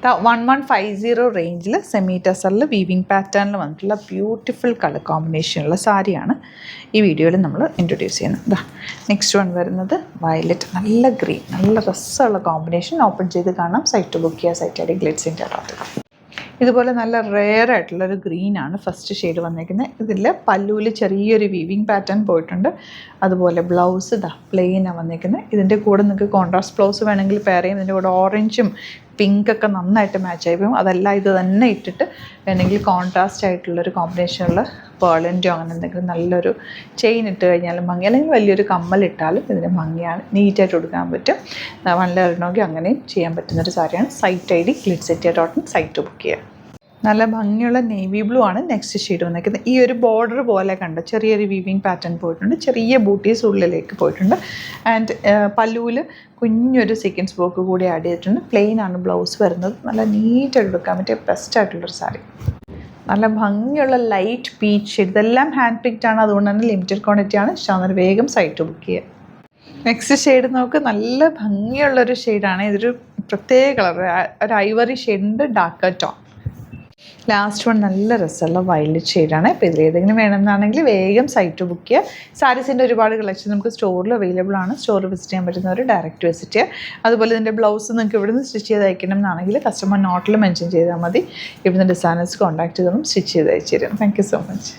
1150 റേഞ്ചിൽ semi ടെസറിൽ weaving പാറ്റേണിൽ വന്നിട്ടുള്ള ബ്യൂട്ടിഫുൾ കളർ കോമ്പിനേഷനുള്ള സാരിയാണ് ഈ വീഡിയോയിൽ നമ്മൾ ഇൻട്രൊഡ്യൂസ് ചെയ്യുന്നത്. നെക്സ്റ്റ് വൺ വരുന്നത് വയലറ്റ്, നല്ല ഗ്രീൻ, നല്ല രസമുള്ള കോമ്പിനേഷൻ. ഓപ്പൺ ചെയ്ത് കാണാം. സൈറ്റ് ബുക്ക് ചെയ്യുക. സൈറ്റ് ഐ ഡി ഗ്ലിറ്റ്സിൻ്റെ അകത്ത് ഇതുപോലെ നല്ല റെയർ ആയിട്ടുള്ളൊരു ഗ്രീനാണ് ഫസ്റ്റ് ഷെയ്ഡ് വന്നിരിക്കുന്നത്. ഇതിൽ പല്ലുവിൽ ചെറിയൊരു വീവിങ് പാറ്റേൺ പോയിട്ടുണ്ട്. അതുപോലെ ബ്ലൗസ് പ്ലെയിനാണ് വന്നിരിക്കുന്നത്. ഇതിൻ്റെ കൂടെ നിങ്ങൾക്ക് കോൺട്രാസ്റ്റ് ബ്ലൗസ് വേണമെങ്കിൽ പെയർ ചെയ്യും. ഇതിൻ്റെ കൂടെ ഓറഞ്ചും പിങ്കൊക്കെ നന്നായിട്ട് മാച്ച് ആയി പോകും. അതല്ല ഇത് തന്നെ ഇട്ടിട്ട് വേണമെങ്കിൽ കോൺട്രാസ്റ്റ് ആയിട്ടുള്ളൊരു കോമ്പിനേഷനുള്ള പേളിൻ്റെയോ അങ്ങനെ എന്തെങ്കിലും നല്ലൊരു ചെയിൻ ഇട്ട് കഴിഞ്ഞാലും ഭംഗി, അല്ലെങ്കിൽ വലിയൊരു കമ്മലിട്ടാലും ഇതിന് ഭംഗിയാണ്, നീറ്റായിട്ട് കൊടുക്കാൻ പറ്റും. നല്ല ഇടണമെങ്കിൽ അങ്ങനെയും ചെയ്യാൻ പറ്റുന്നൊരു സാരിയാണ്. Site I D glitz.in site book ചെയ്യുക. നല്ല ഭംഗിയുള്ള നേവി ബ്ലൂ ആണ് നെക്സ്റ്റ് ഷെയ്ഡ് വന്നിരിക്കുന്നത്. ഈ ഒരു ബോർഡർ പോലെ കണ്ട ചെറിയൊരു വീവിങ് പാറ്റേൺ പോയിട്ടുണ്ട്. ചെറിയ ബൂട്ടീസ് ഉള്ളിലേക്ക് പോയിട്ടുണ്ട്. ആൻഡ് പല്ലുവിൽ കുഞ്ഞൊരു സീക്വൻസ് വർക്ക് കൂടി ആഡ് ചെയ്തിട്ടുണ്ട്. പ്ലെയിൻ ആണ് ബ്ലൗസ് വരുന്നത്. നല്ല നീറ്റായിട്ട് എടുക്കാൻ പറ്റിയ ബെസ്റ്റായിട്ടുള്ളൊരു സാരി. നല്ല ഭംഗിയുള്ള ലൈറ്റ് പീച്ച് ഷെയ്ഡ്. ഇതെല്ലാം ഹാൻഡ് പിക്ഡ് ആണ്, അതുകൊണ്ട് തന്നെ ലിമിറ്റഡ് ക്വാണ്ടിറ്റി ആണ്. ഇഷ്ടമാണ് വേഗം സൈറ്റ് ബുക്ക് ചെയ്യുക. നെക്സ്റ്റ് ഷെയ്ഡ് നമുക്ക് നല്ല ഭംഗിയുള്ളൊരു ഷെയ്ഡാണ്. ഇതൊരു പ്രത്യേക കളർ, ഒരു ഐവറി ഷെയ്ഡിൻ്റെ ഡാർക്ക് ടോൺ. ലാസ്റ്റ് വൺ നല്ല രസമുള്ള വയലറ്റ് ഷെയ്ഡാണ്. ഇപ്പോൾ ഇതിൽ ഏതെങ്കിലും വേണമെന്നാണെങ്കിൽ വേഗം സൈറ്റ് ബുക്ക് ചെയ്യുക. സാരീസിൻ്റെ ഒരുപാട് കളക്ഷൻ നമുക്ക് സ്റ്റോറിൽ അവൈലബിൾ ആണ്. സ്റ്റോർ വിസിറ്റ് ചെയ്യാൻ പറ്റുന്നവർ ഡയറക്റ്റ് വിസിറ്റ് ചെയ്യുക. അതുപോലെ ഇതിൻ്റെ ബ്ലൗസ് നിങ്ങൾക്ക് ഇവിടുന്ന് സ്റ്റിച്ച് ചെയ്ത് അയക്കണം എന്നാണെങ്കിൽ കസ്റ്റമർ നോട്ടിൽ മെൻഷൻ ചെയ്താൽ മതി. ഇവിടുന്ന് ഡിസൈനേഴ്സ് കോൺടാക്ട് ചെയ്തൊന്നും സ്റ്റിച്ച് ചെയ്ത് അയച്ചു തരും. Thank you so much.